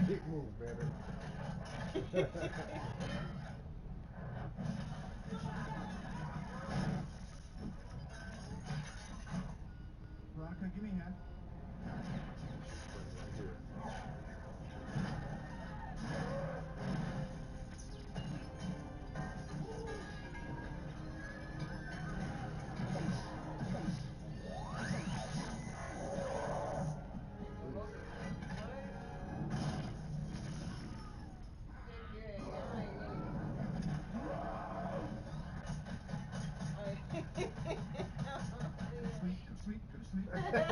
Big move, man. Veronica, give me a hand. Sleep. Okay,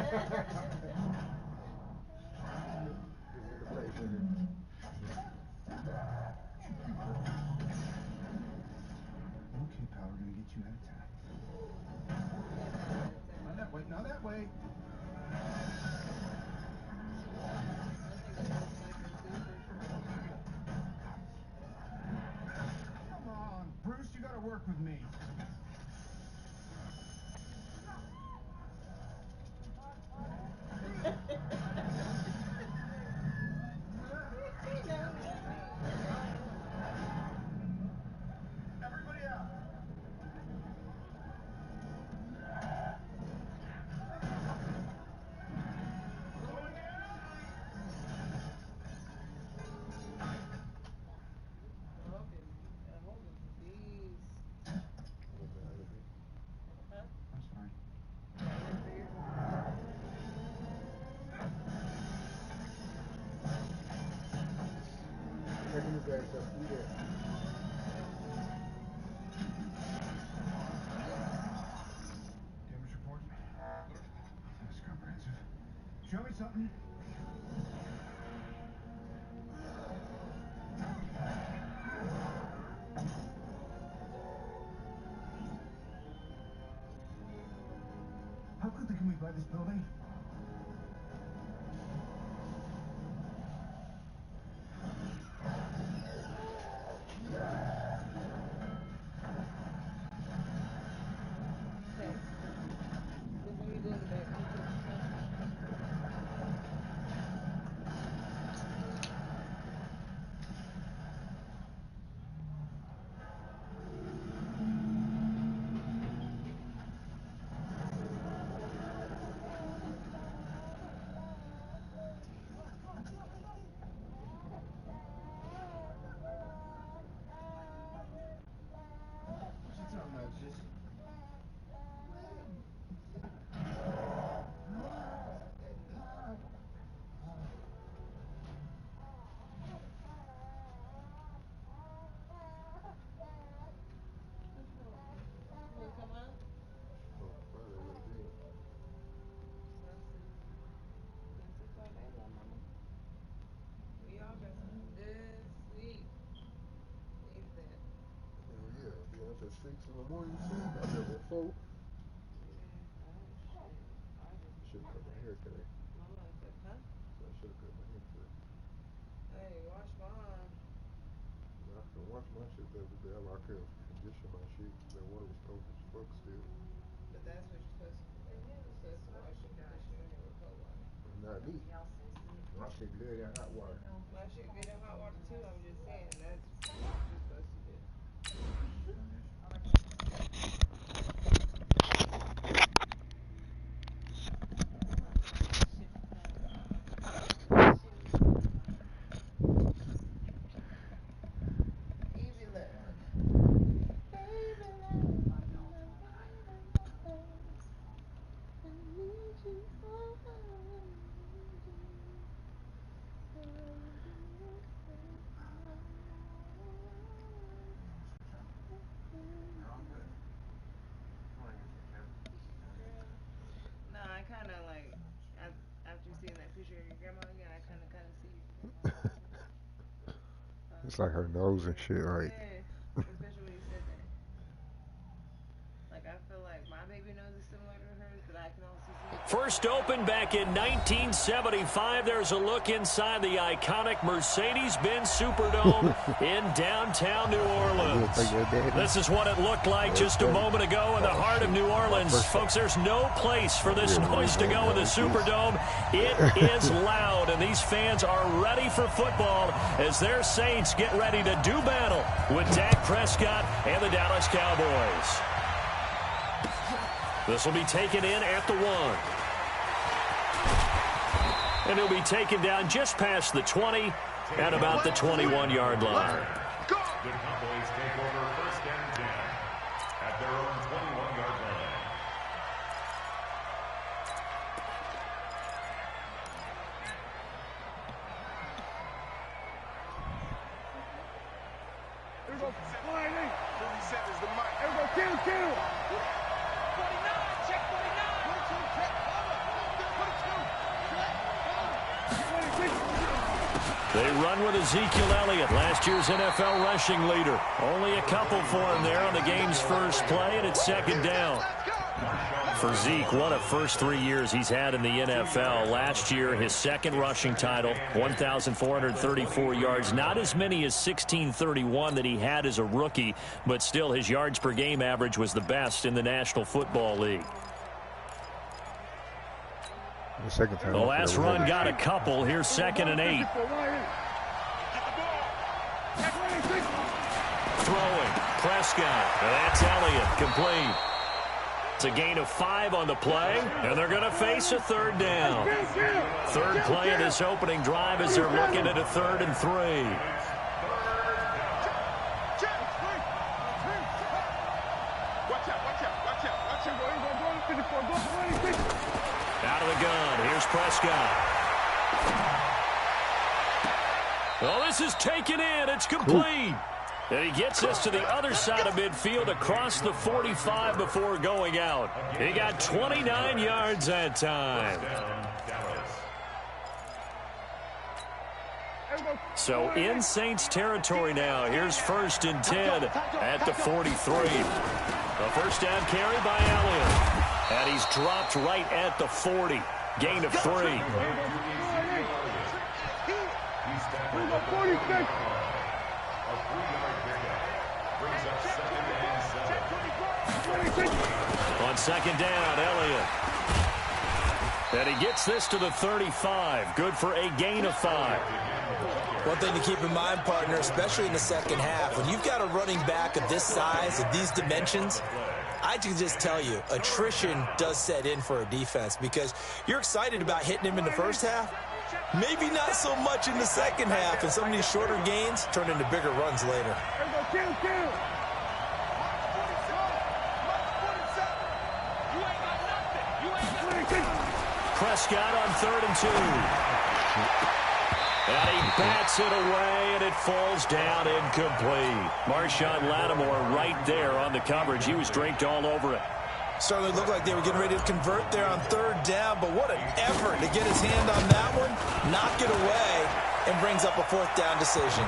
pal, we're gonna get you out of town. Not that way. Come on, Bruce, you gotta work with me. Everybody out. That's fine. Taking his ass up through there. Damage report. That's comprehensive. Show me something. How quickly can we buy this building? What's up, Nudges? At 6 in the morning, you see? I got at 4. Should have cut my hair today. I should have cut my hair today. Hey, wash mine. I can wash my shit the other day. I couldn't condition my shit. That water was cold as fuck still. But that's what you're supposed to do. You're supposed to wash and condition your hair with cold water. Not me. My shit good in hot water. My shit good in hot water too. I'm just saying that's what you're supposed to do. Easy love. Baby love. I need you. No, I'm good. I want to get some Kevin. No, I kind of like after seeing that picture of your grandma again, I kind of see you. It's like her nose and shit, right? Yeah, especially when you said that. Like I feel like my baby nose is similar to hers, but I can also see. First Open back in 1975. There's a look inside the iconic Mercedes-Benz Superdome in downtown New Orleans. This is what it looked like just a moment ago in the heart of New Orleans. Folks, there's no place for this noise to go in the Superdome. It is loud, and these fans are ready for football as their Saints get ready to do battle with Dak Prescott and the Dallas Cowboys. This will be taken in at the 1. And he'll be taken down just past the 20 at about the 21-yard line. The Cowboys take over 1st and 10 at their own 21-yard line. Here we go. 47 is the mic. Here we go. Kill. 49. Check 49. They run with Ezekiel Elliott, last year's NFL rushing leader. Only a couple for him there on the game's first play, and it's 2nd down. For Zeke, what a first 3 years he's had in the NFL. Last year, his 2nd rushing title, 1,434 yards. Not as many as 1,631 that he had as a rookie, but still his yards per game average was the best in the National Football League. The last run got a couple. Here's 2nd and 8. Throwing. Prescott. That's Elliott. Complete. It's a gain of 5 on the play, and they're going to face a 3rd down. 3rd play of this opening drive as they're looking at a 3rd and 3. Out of the gun. Here's Prescott. Well, this is taken in. It's complete. And he gets us to the other side of midfield across the 45 before going out. He got 29 yards that time. So in Saints territory now. Here's 1st and 10 at the 43. A first down carry by Elliott. And he's dropped right at the 40. Gain of 3. On 2nd down, Elliott. And he gets this to the 35. Good for a gain of 5. One thing to keep in mind, partner, especially in the second half, when you've got a running back of this size, of these dimensions, I can just tell you, attrition does set in for a defense because you're excited about hitting him in the first half. Maybe not so much in the second half, and some of these shorter gains turn into bigger runs later. Prescott on 3rd and 2. And he bats it away, and it falls down incomplete. Marshawn Lattimore right there on the coverage. He was draped all over it. Certainly looked like they were getting ready to convert there on 3rd down, but what an effort to get his hand on that one, knock it away, and brings up a 4th down decision.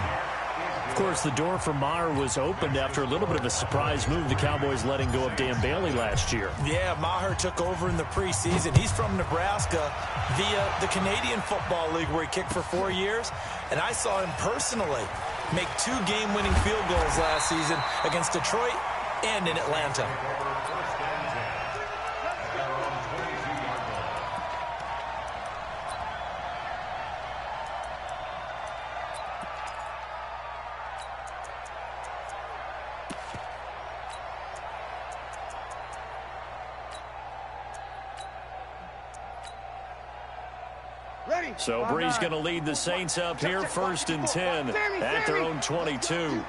Of course, the door for Maher was opened after a little bit of a surprise move. The Cowboys letting go of Dan Bailey last year. Yeah, Maher took over in the preseason. He's from Nebraska via the Canadian Football League where he kicked for 4 years. And I saw him personally make 2 game-winning field goals last season against Detroit and in Atlanta. So Bree's going to lead the Saints up here, 1st and 10 at their own 22.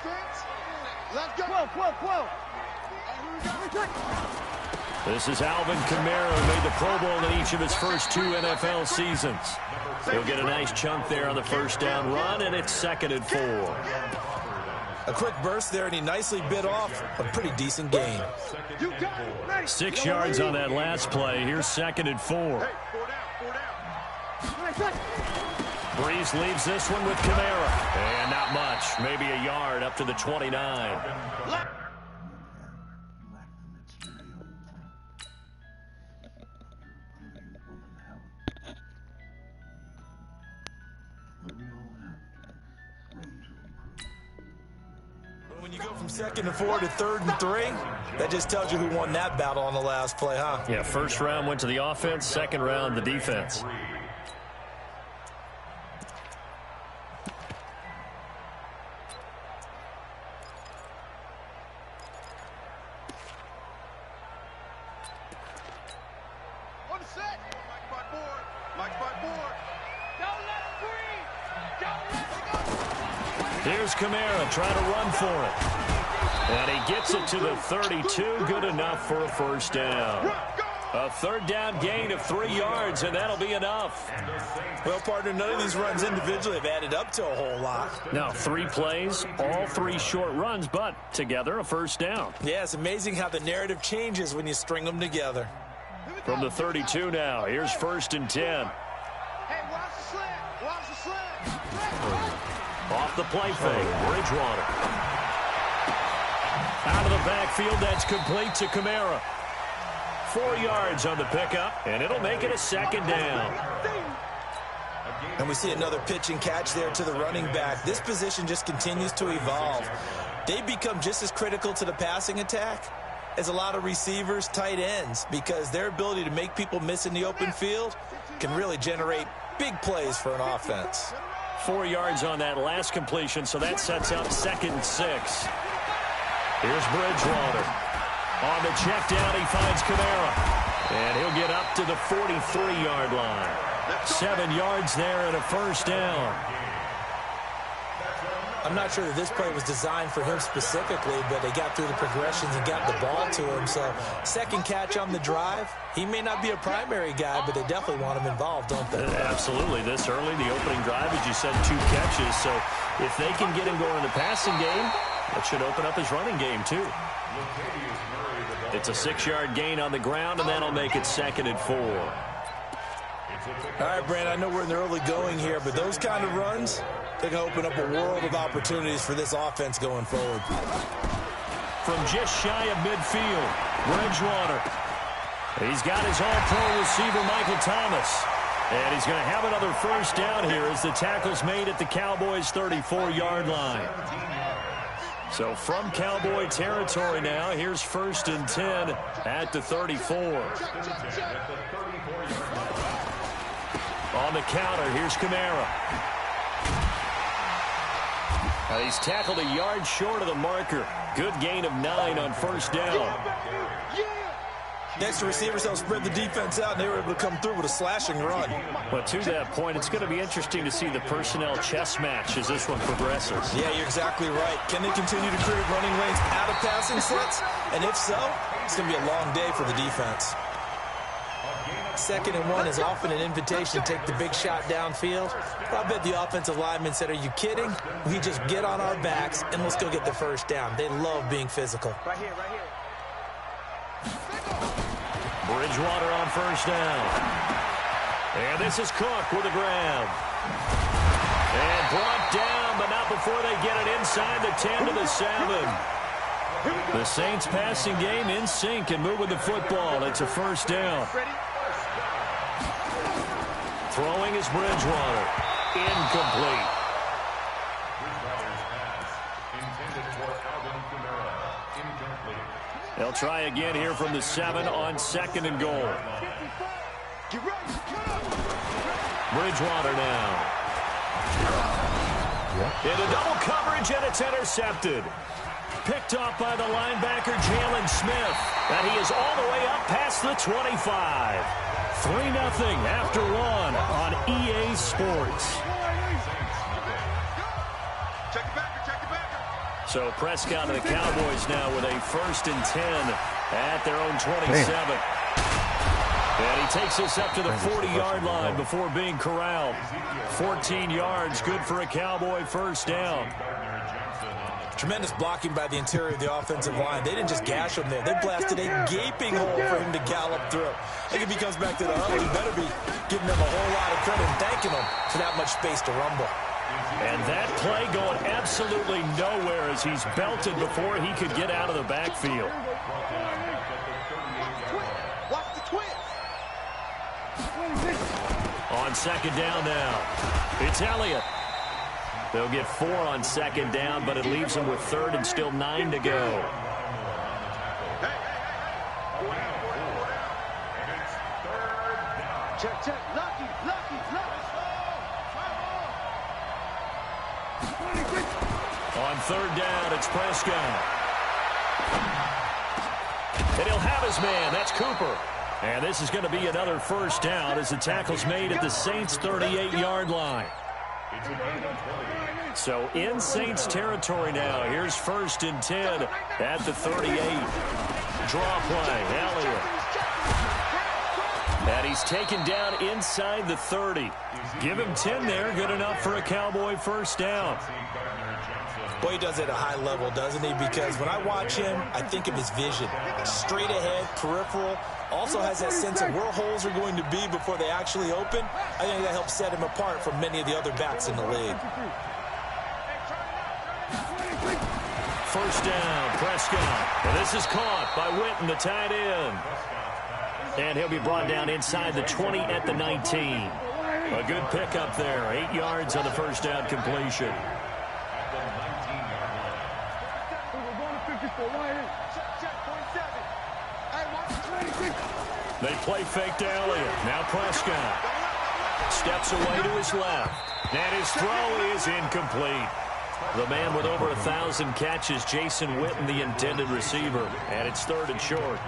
This is Alvin Kamara, who made the Pro Bowl in each of his first 2 NFL seasons. He'll get a nice chunk there on the first down run, and it's 2nd and 4. A quick burst there, and he nicely bit off a pretty decent gain. 6 yards on that last play. Here's 2nd and 4. Breeze leaves this one with Kamara. And not much. Maybe a yard up to the 29. you go from 2nd and 4 to 3rd and 3, that just tells you who won that battle on the last play, huh? Yeah, first round went to the offense, second round the defense. Here's Kamara trying to run for it. And he gets it to the 32. Good enough for a first down. A 3rd down gain of 3 yards, and that'll be enough. Well, partner, none of these runs individually have added up to a whole lot. Now, 3 plays, all 3 short runs, but together a first down. Yeah, it's amazing how the narrative changes when you string them together. From the 32 now, here's 1st and 10. Hey, watch the slant. Watch the slant. Off the play fake, Bridgewater. Out of the backfield, that's complete to Kamara. 4 yards on the pickup, and it'll make it a 2nd down. And we see another pitch and catch there to the running back. This position just continues to evolve. They become just as critical to the passing attack as a lot of receivers, tight ends, because their ability to make people miss in the open field can really generate big plays for an offense. 4 yards on that last completion, so that sets up 2nd and 6. Here's Bridgewater. On the check down, he finds Kamara. And he'll get up to the 43-yard line. 7 yards there and a first down. I'm not sure that this play was designed for him specifically, but they got through the progressions and got the ball to him. So 2nd catch on the drive. He may not be a primary guy, but they definitely want him involved, don't they? Absolutely. This early, the opening drive, as you said, 2 catches. So if they can get him going in the passing game, that should open up his running game too. It's a 6-yard gain on the ground, and that'll make it 2nd and 4. All right, Brandon, I know we're in the early going here, but those kind of runs, they can open up a world of opportunities for this offense going forward. From just shy of midfield, Bridgewater. He's got his all-pro receiver, Michael Thomas. And he's going to have another first down here as the tackle's made at the Cowboys' 34-yard line. So from Cowboy territory now, here's 1st and 10 at the 34. On the counter, here's Kamara. And he's tackled a yard short of the marker. Good gain of 9 on first down. Next, the receivers helped spread the defense out, and they were able to come through with a slashing run. But to that point, it's going to be interesting to see the personnel chess match as this one progresses. Yeah, you're exactly right. Can they continue to create running lanes out of passing sets? And if so, it's going to be a long day for the defense. 2nd and 1 is often an invitation to take the big shot downfield. But I bet the offensive lineman said, are you kidding? We just get on our backs and let's go get the first down. They love being physical. Right here, right here. Bridgewater on first down. And this is Cook with a grab. And brought down, but not before they get it inside the 10 to the 7. The Saints passing game in sync and moving the football. It's a first down. Throwing is Bridgewater. Incomplete. They'll try again here from the 7 on 2nd and goal. Bridgewater now. Into double coverage, and it's intercepted. Picked off by the linebacker, Jalen Smith. And he is all the way up past the 25. 3-0 after 1 on EA Sports. So Prescott and the Cowboys now with a 1st and 10 at their own 27. And he takes us up to the 40-yard line before being corralled. 14 yards, good for a Cowboy first down. Tremendous blocking by the interior of the offensive line. They didn't just gash him there. They blasted a gaping hole for him to gallop through. I think if he comes back to the huddle, he better be giving them a whole lot of credit and thanking them for that much space to rumble. And that play going absolutely nowhere as he's belted before he could get out of the backfield. Watch the twist. On 2nd down now, it's Elliott. They'll get 4 on second down, but it leaves them with 3rd and still 9 to go. Check, check. Lucky. On 3rd down, it's Prescott. And he'll have his man. That's Cooper. And this is going to be another first down as the tackle's made at the Saints' 38-yard line. So in Saints territory now. Here's 1st and 10 at the 38. Draw play. Elliott. And he's taken down inside the 30. Give him 10 there. Good enough for a Cowboy first down. Boy, he does it at a high level, doesn't he? Because when I watch him, I think of his vision. Straight ahead, peripheral. Also has that sense of where holes are going to be before they actually open. I think that helps set him apart from many of the other backs in the league. First down, Prescott. And this is caught by Witten, the tight end. And he'll be brought down inside the 20 at the 19. A good pickup there. 8 yards on the first down completion. They play fake to Elliott. Now Prescott steps away to his left. And his throw is incomplete. The man with over 1,000 catches, Jason Witten, the intended receiver. And it's 3rd and short.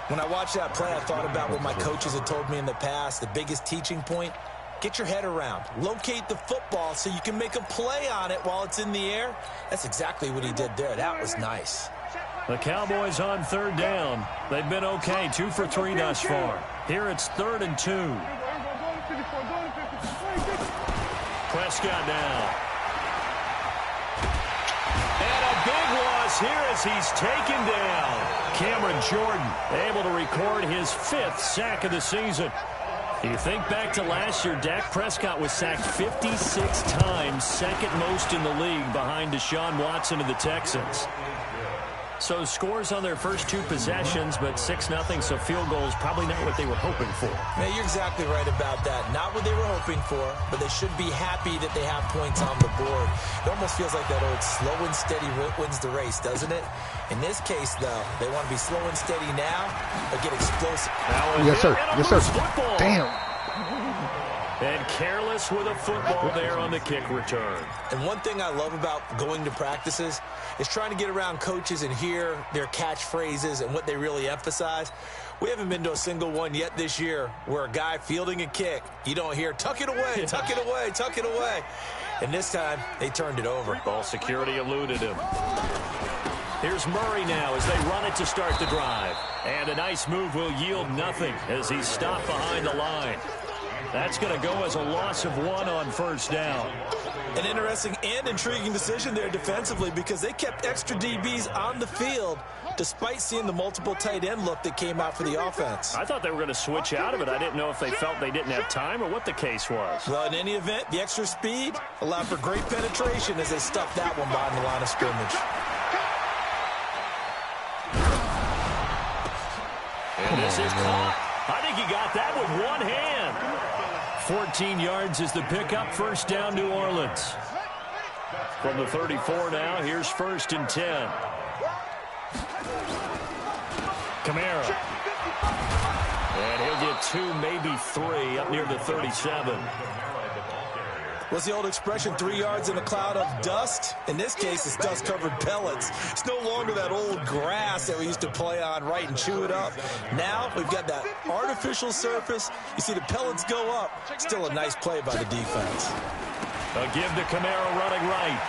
When I watched that play, I thought about what my coaches had told me in the past. The biggest teaching point, get your head around. Locate the football so you can make a play on it while it's in the air. That's exactly what he did there. That was nice. The Cowboys on 3rd down. They've been okay, 2 for 3 thus far. Here it's 3rd and 2. Prescott now. And a big loss here as he's taken down. Cameron Jordan able to record his 5th sack of the season. You think back to last year, Dak Prescott was sacked 56 times, 2nd most in the league behind Deshaun Watson of the Texans. So scores on their first 2 possessions, but 6-0, so field goals probably not what they were hoping for. Man, you're exactly right about that. Not what they were hoping for, but they should be happy that they have points on the board. It almost feels like that old slow and steady wins the race, doesn't it? In this case, though, they want to be slow and steady now, but get explosive. Yes, sir. Yes, sir. Football. Damn. And careless with a football there on the kick return. And one thing I love about going to practices is trying to get around coaches and hear their catchphrases and what they really emphasize. We haven't been to a single one yet this year where a guy fielding a kick, you don't hear, tuck it away, tuck it away, tuck it away. And this time, they turned it over. Ball security eluded him. Here's Murray now as they run it to start the drive. And a nice move will yield nothing as he's stopped behind the line. That's going to go as a loss of 1 on first down. An interesting and intriguing decision there defensively because they kept extra DBs on the field despite seeing the multiple tight end look that came out for the offense. I thought they were going to switch out of it. I didn't know if they felt they didn't have time or what the case was. Well, in any event, the extra speed allowed for great penetration as they stuffed that one behind the line of scrimmage. And this is caught. I think he got that with one hand. 14 yards is the pickup. First down, New Orleans. From the 34 now, here's 1st and 10. Kamara. And he'll get 2, maybe 3, up near the 37. What's the old expression, 3 yards in a cloud of dust? In this case, it's dust-covered pellets. It's no longer that old grass that we used to play on, right, and chew it up. Now we've got that artificial surface. You see the pellets go up. Still a nice play by the defense. A give to Kamara running right.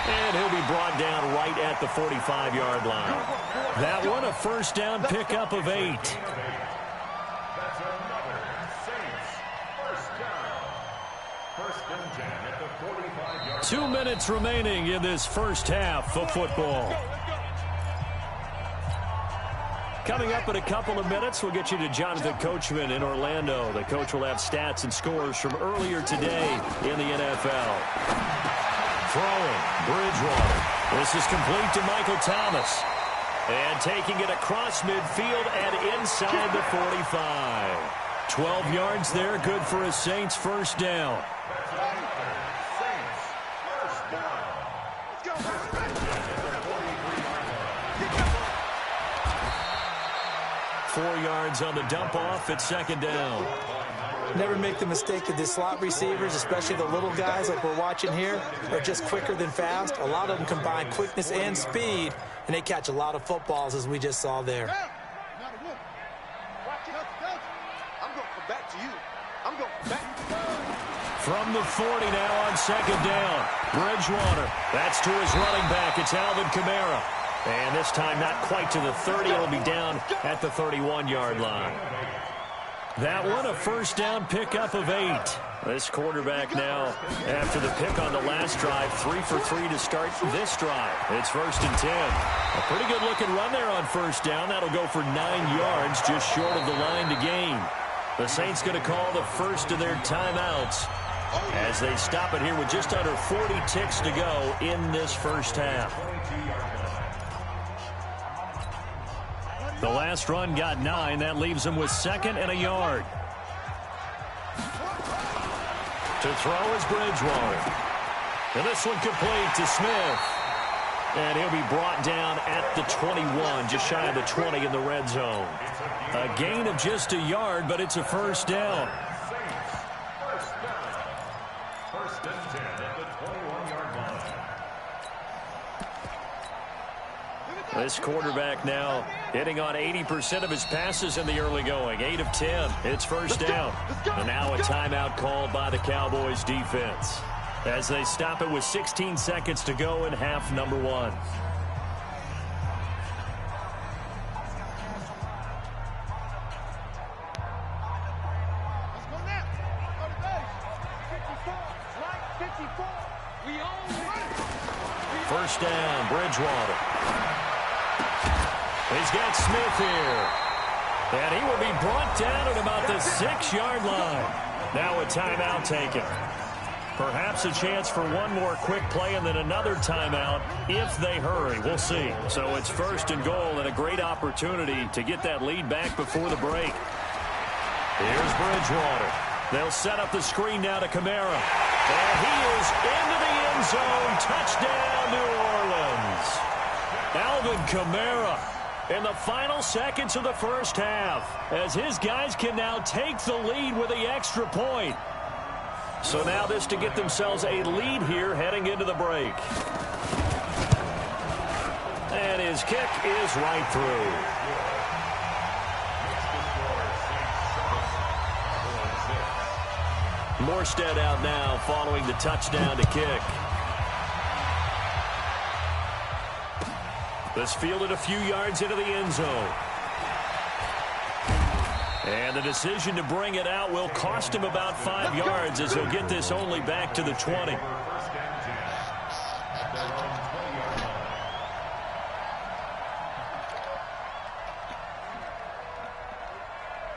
And he'll be brought down right at the 45-yard line. That one, a first down pickup of 8. 2 minutes remaining in this first half of football. Coming up in a couple of minutes, we'll get you to Jonathan Coachman in Orlando. The coach will have stats and scores from earlier today in the NFL. Throwing, Bridgewater. This is complete to Michael Thomas. And taking it across midfield and inside the 45. 12 yards there, good for a Saints first down. 4 yards on the dump-off at 2nd down. Never make the mistake that the slot receivers, especially the little guys like we're watching here, are just quicker than fast. A lot of them combine quickness and speed, and they catch a lot of footballs, as we just saw there. I'm going to come back to you. I'm going to come back. From the 40 now on 2nd down. Bridgewater. That's to his running back. It's Alvin Kamara. And this time not quite to the 30. It'll be down at the 31-yard line. That one a first down pickup of 8. This quarterback now, after the pick on the last drive, 3 for 3 to start this drive. It's 1st and 10. A pretty good-looking run there on first down. That'll go for 9 yards, just short of the line to gain. The Saints going to call the first of their timeouts as they stop it here with just under 40 ticks to go in this first half. The last run got 9. That leaves them with 2nd and a yard. To throw is Bridgewater. And this one complete to Smith. And he'll be brought down at the 21, just shy of the 20 in the red zone. A gain of just a yard, but it's a first down. First and 10 at the 21-yard line. This quarterback now hitting on 80% of his passes in the early going. 8 of 10. It's first down. And now a timeout called by the Cowboys defense as they stop it with 16 seconds to go in half number 1. First down, Bridgewater. He's got Smith here. And he will be brought down at about the 6-yard line. Now a timeout taken. Perhaps a chance for one more quick play and then another timeout if they hurry. We'll see. So it's 1st and goal and a great opportunity to get that lead back before the break. Here's Bridgewater. They'll set up the screen now to Kamara. And he is into the end zone. Touchdown, New Orleans. Alvin Kamara in the final seconds of the first half as his guys can now take the lead with the extra point. So now this to get themselves a lead here heading into the break. And his kick is right through. Morstead out now following the touchdown to kick. This fielded a few yards into the end zone. And the decision to bring it out will cost him about 5 yards as he'll get this only back to the 20.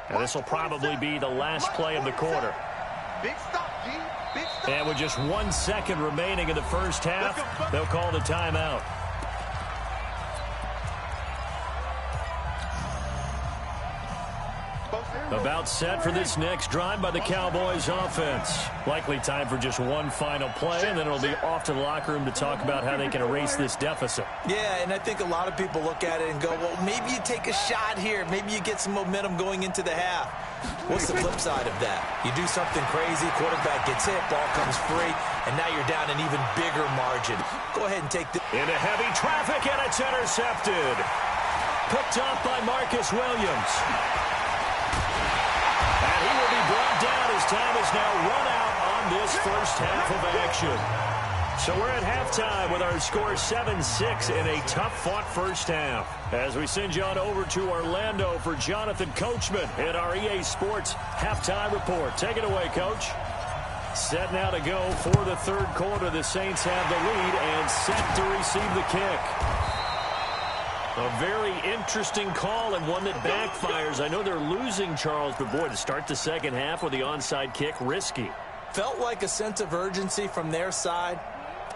And this will probably be the last play of the quarter. And with just 1 second remaining in the first half, they'll call the timeout. About set for this next drive by the Cowboys offense. Likely time for just one final play, and then it'll be off to the locker room to talk about how they can erase this deficit. Yeah, and I think a lot of people look at it and go, well, maybe you take a shot here. Maybe you get some momentum going into the half. What's the flip side of that? You do something crazy, quarterback gets hit, ball comes free, and now you're down an even bigger margin. Go ahead and take the... Into heavy traffic, and it's intercepted. Picked up by Marcus Williams. And he will be brought down as time is now run out on this first half of action. So we're at halftime with our score 7-6 in a tough-fought first half. As we send you on over to Orlando for Jonathan Coachman in our EA Sports Halftime Report. Take it away, Coach. Set now to go for the third quarter. The Saints have the lead and set to receive the kick. A very interesting call and one that backfires. I know they're losing, Charles, but boy, to start the second half with the onside kick, risky. Felt like a sense of urgency from their side,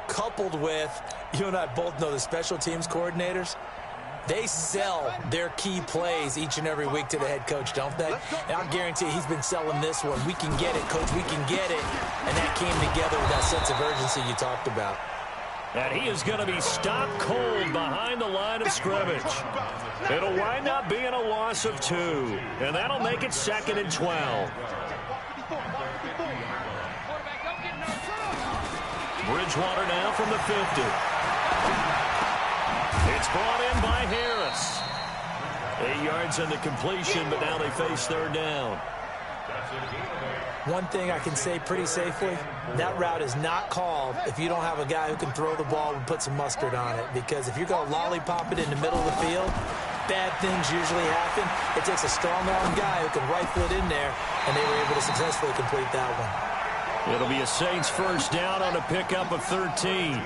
coupled with, you and I both know the special teams coordinators, they sell their key plays each and every week to the head coach, don't they? And I'll guarantee you he's been selling this one. We can get it, coach, we can get it. And that came together with that sense of urgency you talked about. And he is going to be stopped cold behind the line of scrimmage. It'll wind up being a loss of 2. And that'll make it 2nd and 12. Bridgewater now from the 50. It's brought in by Harris. 8 yards on the completion, but now they face 3rd down. One thing I can say pretty safely, that route is not called if you don't have a guy who can throw the ball and put some mustard on it. Because if you're going to lollipop it in the middle of the field, bad things usually happen. It takes a strong-arm guy who can rifle it in there, and they were able to successfully complete that one. It'll be a Saints 1st down on a pickup of 13.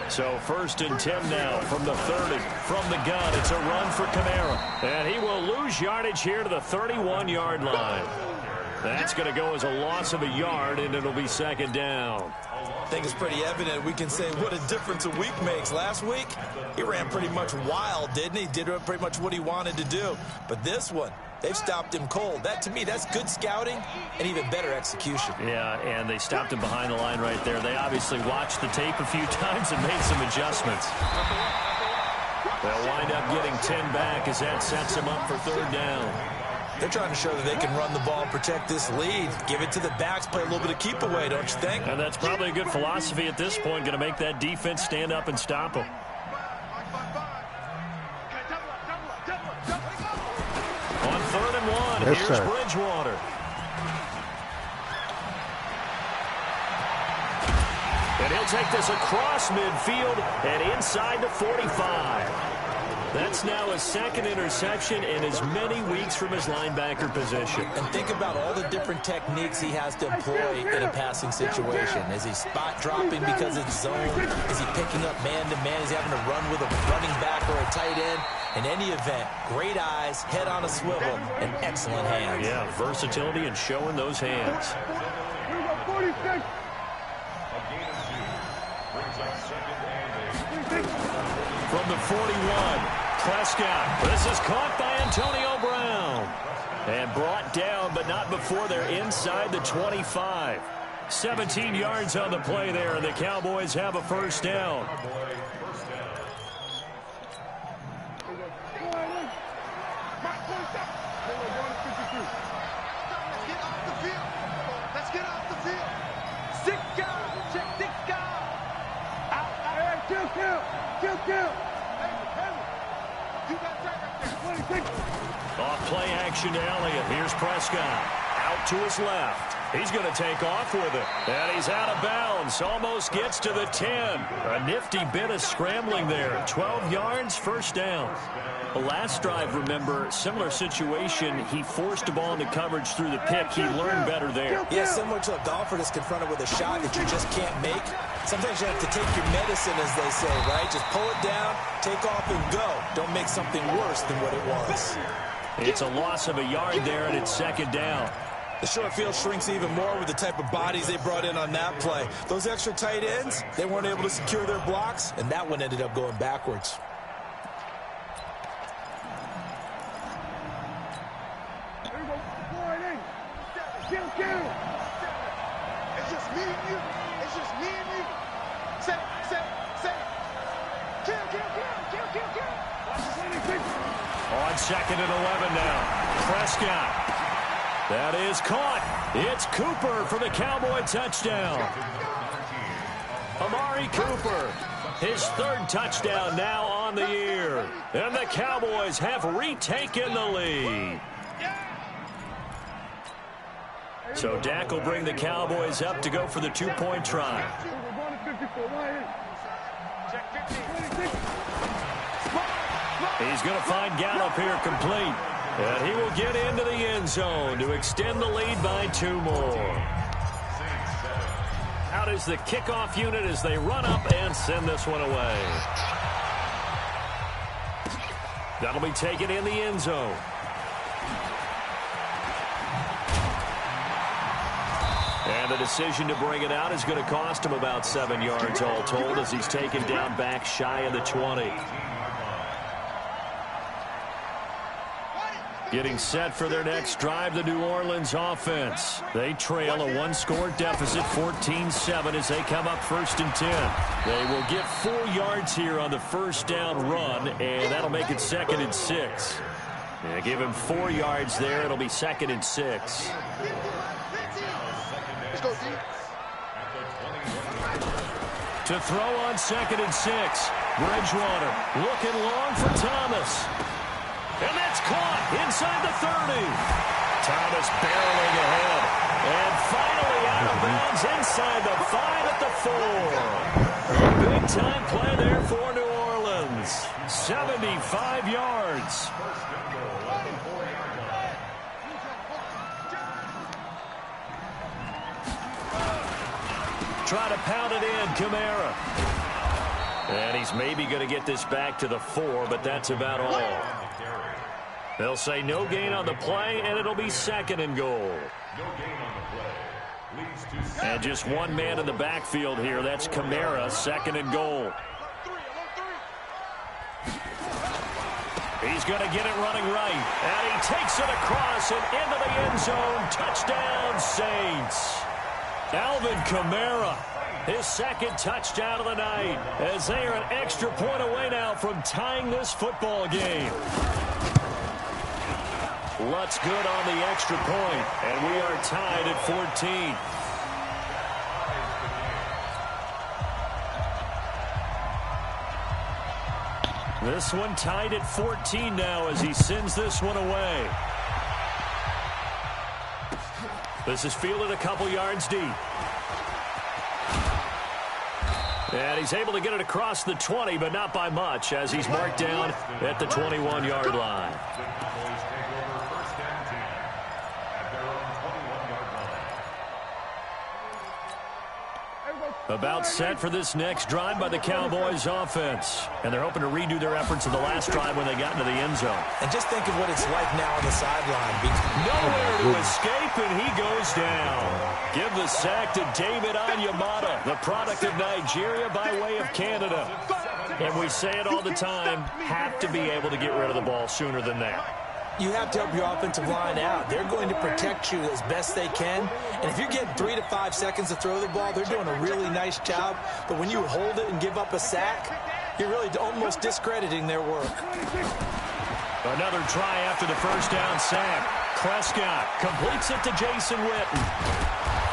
So 1st and 10 now from the 30. From the gun, it's a run for Kamara. And he will lose yardage here to the 31-yard line. That's going to go as a loss of a yard, and it'll be 2nd down. I think it's pretty evident. We can say what a difference a week makes. Last week, he ran pretty much wild, didn't he? Did pretty much what he wanted to do. But this one, they've stopped him cold. That, to me, that's good scouting and even better execution. Yeah, and they stopped him behind the line right there. They obviously watched the tape a few times and made some adjustments. They'll wind up getting 10 back as that sets him up for 3rd down. They're trying to show that they can run the ball and protect this lead. Give it to the backs, play a little bit of keep away, don't you think? And that's probably a good philosophy at this point, going to make that defense stand up and stop them. On 3rd and 1, Yes, here's sir. Bridgewater. And he'll take this across midfield and inside the 45. That's now his 2nd interception in as many weeks from his linebacker position. And think about all the different techniques he has to employ in a passing situation. Is he spot dropping because it's zone? Is he picking up man-to-man? Is he having to run with a running back or a tight end? In any event, great eyes, head on a swivel, and excellent hands. Yeah, versatility and showing those hands. From the 41. Prescott. This is caught by Antonio Brown. And brought down, but not before they're inside the 25. 17 yards on the play there, and the Cowboys have a 1st down. Let's get off the field. 6 guys. Check 6 guys. Out. Kill. Off play action to Elliott. Here's Prescott. Out to his left. He's going to take off with it. And he's out of bounds. Almost gets to the 10. A nifty bit of scrambling there. 12 yards, 1st down. The last drive, remember, similar situation. He forced the ball into coverage through the pick. He learned better there. Yeah, similar to a golfer that's confronted with a shot that you just can't make. Sometimes you have to take your medicine, as they say, right? Just pull it down, take off, and go. Don't make something worse than what it was. It's a loss of a yard there, and it's 2nd down. The short field shrinks even more with the type of bodies they brought in on that play. Those extra tight ends, they weren't able to secure their blocks, and that one ended up going backwards. It's just me and you. It's just me and you. Say it. Kill. On 2nd and 11 now. Prescott. That is caught. It's Cooper for the Cowboy touchdown. Amari Cooper, his 3rd touchdown now on the year. And the Cowboys have retaken the lead. So Dak will bring the Cowboys up to go for the 2-point try. He's going to find Gallup here complete. And he will get into the end zone to extend the lead by 2 more. Out is the kickoff unit as they run up and send this one away. That'll be taken in the end zone. And the decision to bring it out is going to cost him about 7 yards all told as he's taken down back shy of the 20. Getting set for their next drive, the New Orleans offense. They trail a one-score deficit, 14-7, as they come up 1st and 10. They will get 4 yards here on the first down run, and that'll make it 2nd and 6. Yeah, give him 4 yards there. It'll be 2nd and 6. Let's go, D. To throw on 2nd and 6. Bridgewater looking long for Thomas. And that's caught inside the 30. Thomas barreling ahead. And finally out of bounds inside the 5 at the 4. Big-time play there for New Orleans. 75 yards. Try to pound it in, Kamara. And he's maybe going to get this back to the 4, but that's about all. They'll say no gain on the play, and it'll be 2nd and goal. No gain on the play. Leads to And just one man in the backfield here. That's Kamara, 2nd and goal. He's going to get it running right. And he takes it across and into the end zone. Touchdown, Saints. Alvin Kamara, his 2nd touchdown of the night, as they are an extra point away now from tying this football game. Lutz good on the extra point, and we are tied at 14. This one tied at 14 now as he sends this one away. This is fielded a couple yards deep. And he's able to get it across the 20, but not by much, as he's marked down at the 21-yard line. About set for this next drive by the Cowboys offense. And they're hoping to redo their efforts in the last drive when they got into the end zone. And just think of what it's like now on the sideline. Nowhere to escape, and he goes down. Give the sack to David Onyemata, the product of Nigeria by way of Canada. And we say it all the time, have to be able to get rid of the ball sooner than that. You have to help your offensive line out. They're going to protect you as best they can. And if you're getting 3 to 5 seconds to throw the ball, they're doing a really nice job. But when you hold it and give up a sack, you're really almost discrediting their work. Another try after the first down sack. Prescott completes it to Jason Witten.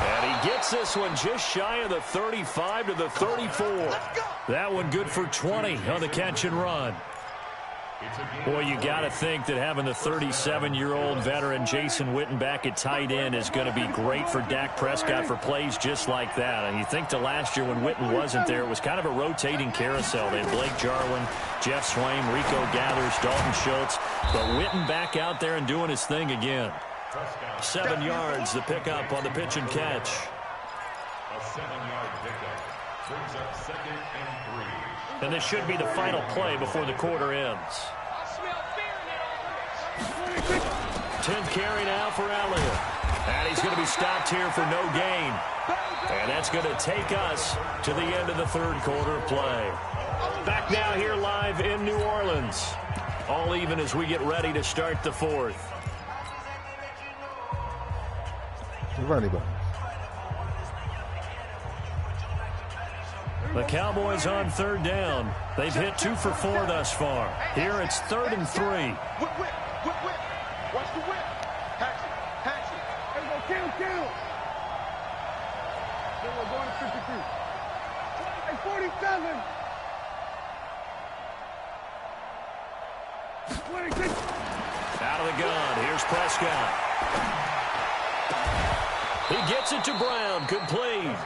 And he gets this one just shy of the 35 to the 34. That one good for 20 on the catch and run. Boy, you got to think that having the 37-year-old veteran Jason Witten back at tight end is going to be great for Dak Prescott for plays just like that. And you think to last year when Witten wasn't there, it was kind of a rotating carousel. They had Blake Jarwin, Jeff Swaim, Rico Gathers, Dalton Schultz. But Witten back out there and doing his thing again. 7 yards, the pickup on the pitch and catch. a 7-yard pickup. Brings up 2nd and 3. And this should be the final play before the quarter ends. 10th carry now for Elliott. And he's going to be stopped here for no gain. And that's going to take us to the end of the 3rd quarter of play. Back now here live in New Orleans. All even as we get ready to start the 4th. Running back. The Cowboys on 3rd down. They've hit 2 for 4 thus far. Here it's 3rd and 3. Whip. Watch the whip. Hatch it. There we go. Kill. Then we're going to 53. And 47. 26. Out of the gun. Here's Prescott. He gets it to Brown. Complete.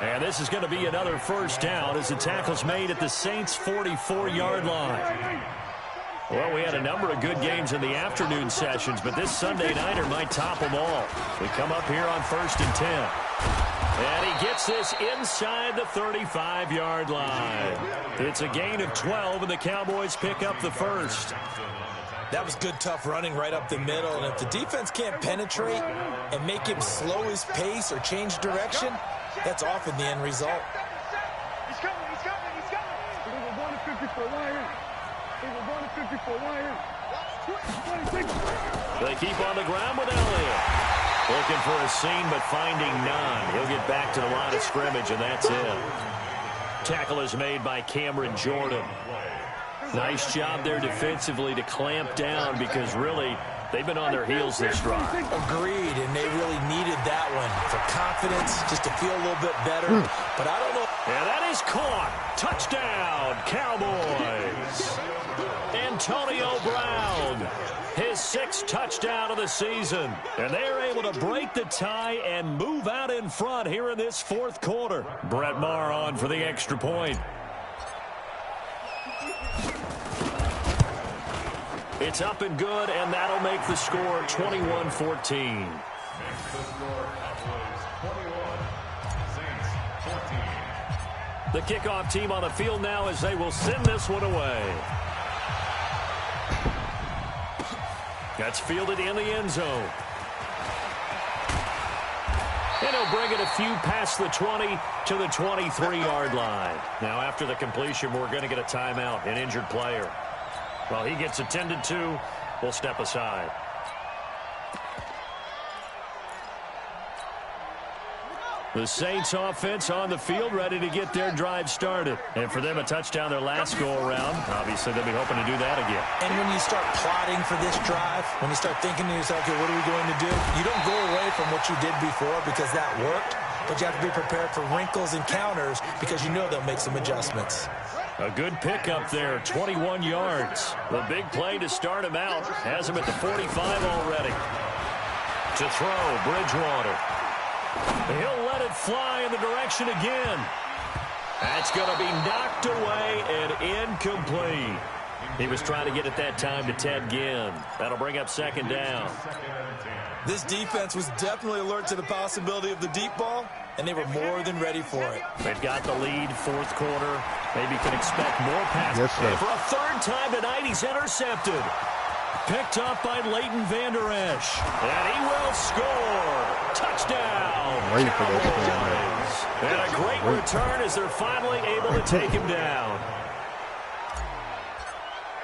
And this is going to be another first down as the tackle's made at the Saints' 44-yard line. Well, we had a number of good games in the afternoon sessions, but this Sunday nighter might top them all. We come up here on 1st and 10. And he gets this inside the 35-yard line. It's a gain of 12, and the Cowboys pick up the first. That was good, tough running right up the middle. And if the defense can't penetrate and make him slow his pace or change direction, that's often the end result. He's coming. We're going to 50 for 1 here. We're going to 50 for 1 here. They keep on the ground with Elliott. Looking for a seam, but finding none. He'll get back to the line of scrimmage, and that's it. Tackle is made by Cameron Jordan. Nice job there defensively to clamp down because really they've been on their heels this drive. Agreed, and they really needed that one for confidence, just to feel a little bit better. But I don't know. And that is caught. Touchdown, Cowboys. Antonio Brown, his 6th touchdown of the season. And they are able to break the tie and move out in front here in this 4th quarter. Brett Maher on for the extra point. It's up and good, and that'll make the score 21-14. The kickoff team on the field now as they will send this one away. That's fielded in the end zone. And he'll bring it a few past the 20 to the 23-yard line. Now after the completion, we're going to get a timeout, an injured player. While he gets attended to, we'll step aside. The Saints offense on the field, ready to get their drive started. And for them, a touchdown their last go-around. Obviously, they'll be hoping to do that again. And when you start plotting for this drive, when you start thinking to yourself, okay, what are we going to do? You don't go away from what you did before because that worked, but you have to be prepared for wrinkles and counters because you know they'll make some adjustments. A good pickup there, 21 yards. The big play to start him out. Has him at the 45 already. To throw, Bridgewater. He'll let it fly in the direction again. That's going to be knocked away and incomplete. He was trying to get it that time to Ted Ginn. That'll bring up 2nd down. This defense was definitely alert to the possibility of the deep ball, and they were more than ready for it. They've got the lead, 4th quarter. Maybe can expect more passes. Yes, sir. For a 3rd time tonight, he's intercepted. Picked up by Leighton Vander Esch. And he will score. Touchdown. Waiting for that. And a great return as they're finally able to take him down.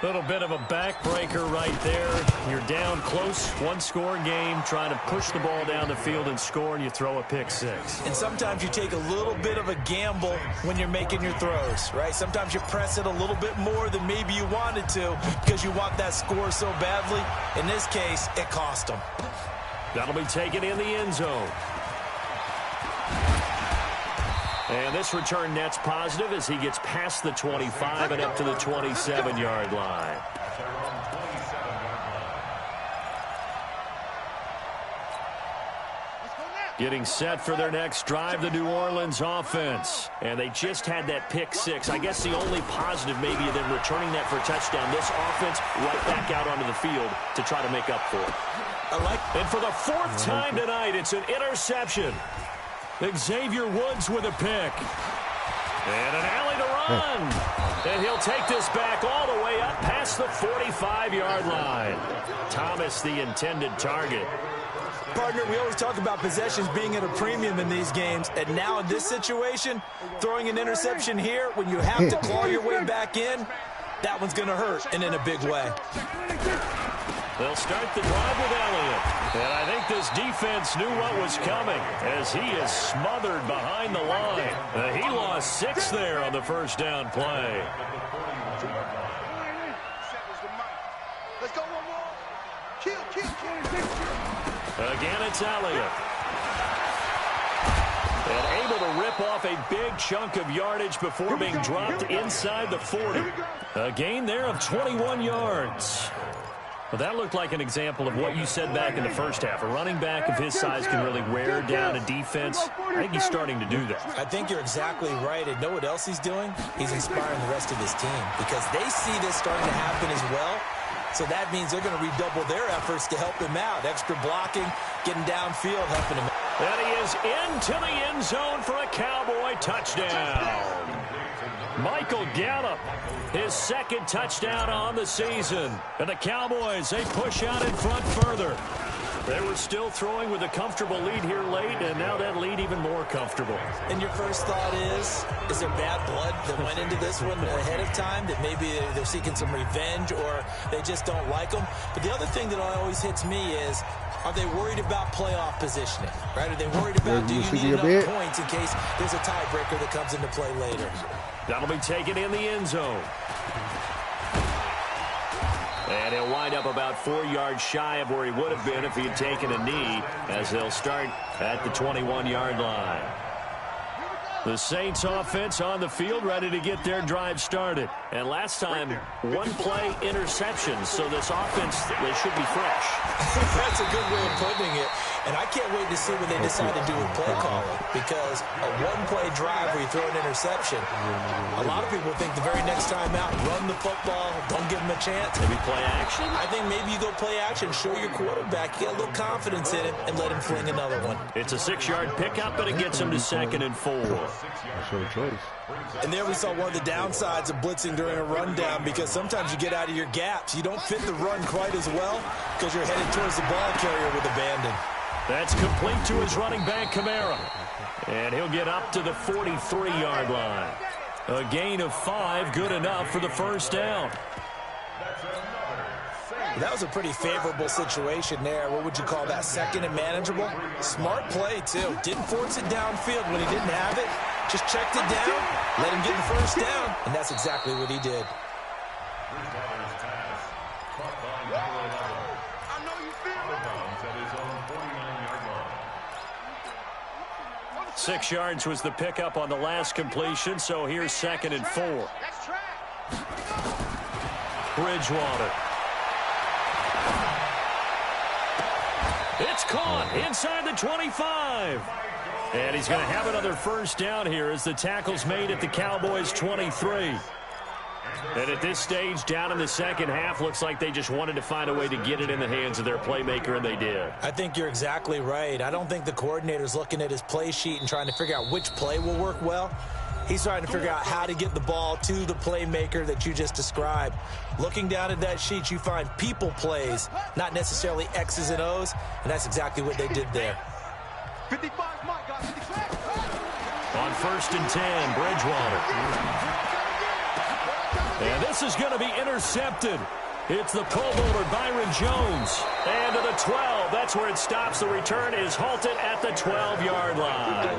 Little bit of a backbreaker right there. You're down close, 1-score game, trying to push the ball down the field and score, and you throw a pick 6. And sometimes you take a little bit of a gamble when you're making your throws, right? Sometimes you press it a little bit more than maybe you wanted to because you want that score so badly. In this case, it cost them. That'll be taken in the end zone. And this return net's positive as he gets past the 25 and up to the 27-yard line. Getting set for their next drive, the New Orleans offense. And they just had that pick 6. I guess the only positive maybe of them returning that for a touchdown. This offense right back out onto the field to try to make up for it. And for the 4th time tonight, it's an interception. Xavier Woods with a pick. And an alley to run. And he'll take this back all the way up past the 45-yard line. Thomas, the intended target. Partner, we always talk about possessions being at a premium in these games. And now in this situation, throwing an interception here when you have to claw your way back in, that one's going to hurt, and in a big way. They'll start the drive with Elliott. And I think this defense knew what was coming as he is smothered behind the line. He lost 6 there on the 1st down play. Let's go one more. Kill. Again, it's Elliott. And able to rip off a big chunk of yardage before being dropped inside the 40. A gain there of 21 yards. Well, that looked like an example of what you said back in the 1st half. A running back of his size can really wear down a defense. I think he's starting to do that. I think you're exactly right. And know what else he's doing? He's inspiring the rest of his team because they see this starting to happen as well. So that means they're going to redouble their efforts to help him out. Extra blocking, getting downfield, helping him out. And he is into the end zone for a Cowboy touchdown. Michael Gallup, his 2nd touchdown on the season. And the Cowboys, they push out in front further. They were still throwing with a comfortable lead here late, and now that lead even more comfortable. And your first thought is there bad blood that went into this one ahead of time, that maybe they're seeking some revenge or they just don't like them? But the other thing that always hits me is, are they worried about playoff positioning, right? Are they worried about, do you need enough points in case there's a tiebreaker that comes into play later? That'll be taken in the end zone. And he'll wind up about 4 yards shy of where he would have been if he had taken a knee, as they'll start at the 21-yard line. The Saints offense on the field, ready to get their drive started. And last time, one-play interceptions, so this offense, they should be fresh. That's a good way of putting it. And I can't wait to see what they decide to do with play calling, because a one-play drive where you throw an interception, a lot of people think the very next time out, run the football, don't give them a chance. Maybe play action? I think maybe you go play action, show your quarterback, get a little confidence in him, and let him fling another one. It's a 6-yard pickup, but it gets him to 2nd and 4. That's your choice. And there we saw one of the downsides of blitzing during a rundown, because sometimes you get out of your gaps. You don't fit the run quite as well because you're headed towards the ball carrier with abandon. That's complete to his running back, Kamara. And he'll get up to the 43-yard line. A gain of 5, good enough for the first down. That was a pretty favorable situation there. What would you call that? 2nd and manageable? Smart play, too. Didn't force it downfield when he didn't have it. Just checked it down, let him get the first down, and that's exactly what he did. I know you feel it. 6 yards was the pickup on the last completion, so here's 2nd and 4. Bridgewater. It's caught inside the 25. And he's going to have another first down here as the tackle's made at the Cowboys' 23. And at this stage, down in the second half, looks like they just wanted to find a way to get it in the hands of their playmaker, and they did. I think you're exactly right. I don't think the coordinator's looking at his play sheet and trying to figure out which play will work well. He's trying to figure out how to get the ball to the playmaker that you just described. Looking down at that sheet, you find people plays, not necessarily X's and O's, and that's exactly what they did there. 55, my God, 55. On 1st and 10, Bridgewater. And this is going to be intercepted. It's the Pro Bowler, Byron Jones. And to the 12. That's where it stops. The return is halted at the 12-yard line.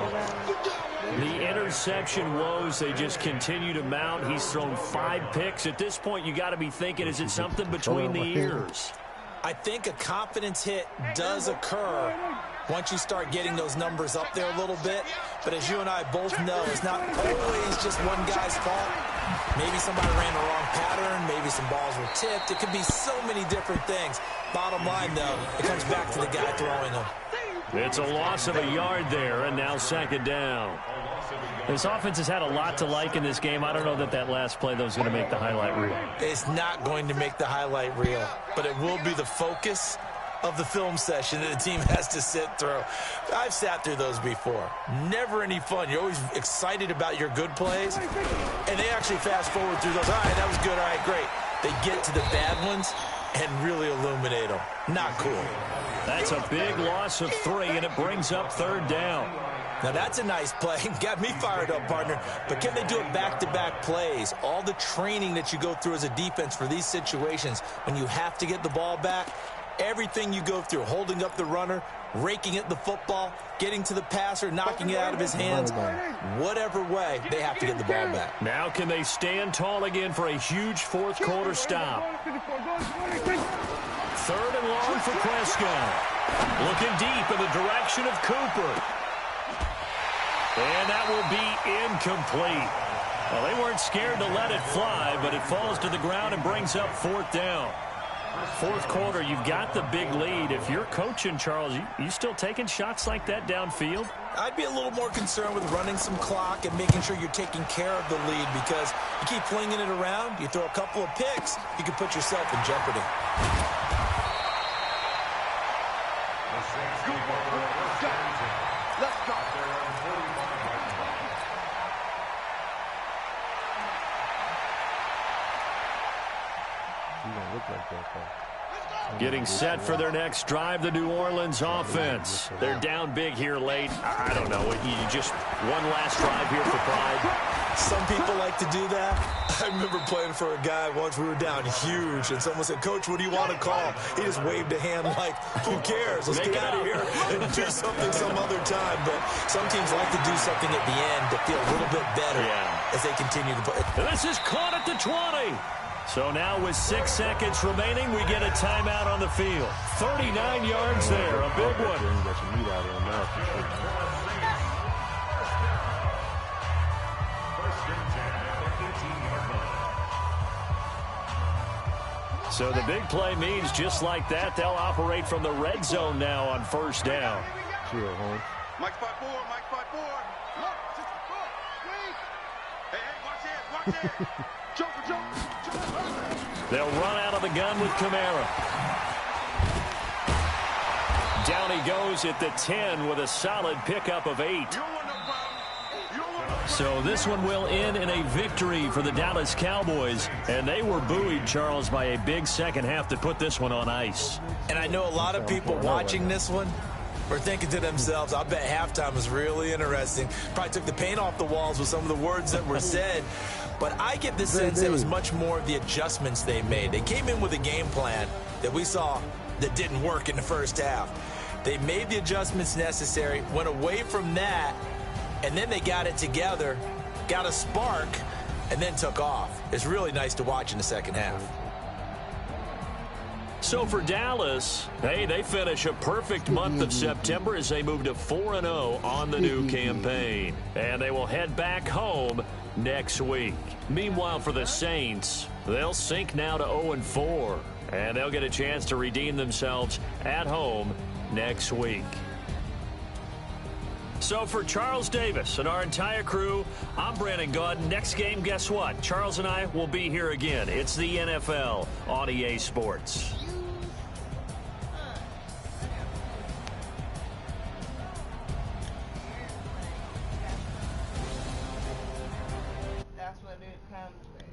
The interception woes, they just continue to mount. He's thrown 5 picks. At this point, you got to be thinking, is it something between the ears? I think a confidence hit does occur once you start getting those numbers up there a little bit. But as you and I both know, it's not always just one guy's fault. Maybe somebody ran the wrong pattern. Maybe some balls were tipped. It could be so many different things. Bottom line, though, it comes back to the guy throwing them. It's a loss of a yard there, and now 2nd down. This offense has had a lot to like in this game. I don't know that that last play, though, is going to make the highlight reel. It's not going to make the highlight reel, but it will be the focus of the film session that the team has to sit through. I've sat through those before. Never any fun. You're always excited about your good plays, and they actually fast forward through those. All right, that was good. All right, great. They get to the bad ones and really illuminate them. Not cool. That's a big loss of 3, and it brings up 3rd down. Now, that's a nice play. Got me fired up, partner. But can they do it back-to-back plays? All the training that you go through as a defense for these situations, when you have to get the ball back, everything you go through, holding up the runner, raking at the football, getting to the passer, knocking it out of his hands, whatever way, they have to get the ball back. Now can they stand tall again for a huge 4th quarter stop? 3rd and long for Prescott. Looking deep in the direction of Cooper. And that will be incomplete. Well, they weren't scared to let it fly, but it falls to the ground and brings up 4th down. 4th quarter, you've got the big lead. If you're coaching, Charles, you still taking shots like that downfield? I'd be a little more concerned with running some clock and making sure you're taking care of the lead, because you keep flinging it around, you throw a couple of picks, you can put yourself in jeopardy. Let's go. You don't look like that, though. Getting set for their next drive, the New Orleans offense. They're down big here late. I don't know. You just one last drive here for pride. Some people like to do that. I remember playing for a guy once. We were down huge, and someone said, "Coach, what do you want to call?" He just waved a hand like, "Who cares? Let's get out of here and do something some other time." But some teams like to do something at the end to feel a little bit better as they continue to play. And this is caught at the 20. So now with 6 seconds remaining, we get a timeout on the field. 39 yards there, a big one. So the big play means just like that, they'll operate from the red zone now on first down. Chill, Holmes. Mike spot 4, Mike spot 4. Look, 64, wait. Hey, watch it. Jump. They'll run out of the gun with Kamara. Down he goes at the 10 with a solid pickup of 8. So this one will end in a victory for the Dallas Cowboys. And they were buoyed, Charles, by a big second half to put this one on ice. And I know a lot of people watching this one were thinking to themselves, I bet halftime was really interesting. Probably took the paint off the walls with some of the words that were said. But I get the sense it was much more of the adjustments they made. They came in with a game plan that we saw that didn't work in the first half. They made the adjustments necessary, went away from that, and then they got it together, got a spark, and then took off. It's really nice to watch in the second half. So for Dallas, hey, they finish a perfect month of September as they move to 4-0 on the new campaign. And they will head back home next week. Meanwhile, for the Saints, they'll sink now to 0-4. And they'll get a chance to redeem themselves at home next week. So for Charles Davis and our entire crew, I'm Brandon Gaudin. Next game, guess what? Charles and I will be here again. It's the NFL on EA Sports. That's what it comes with.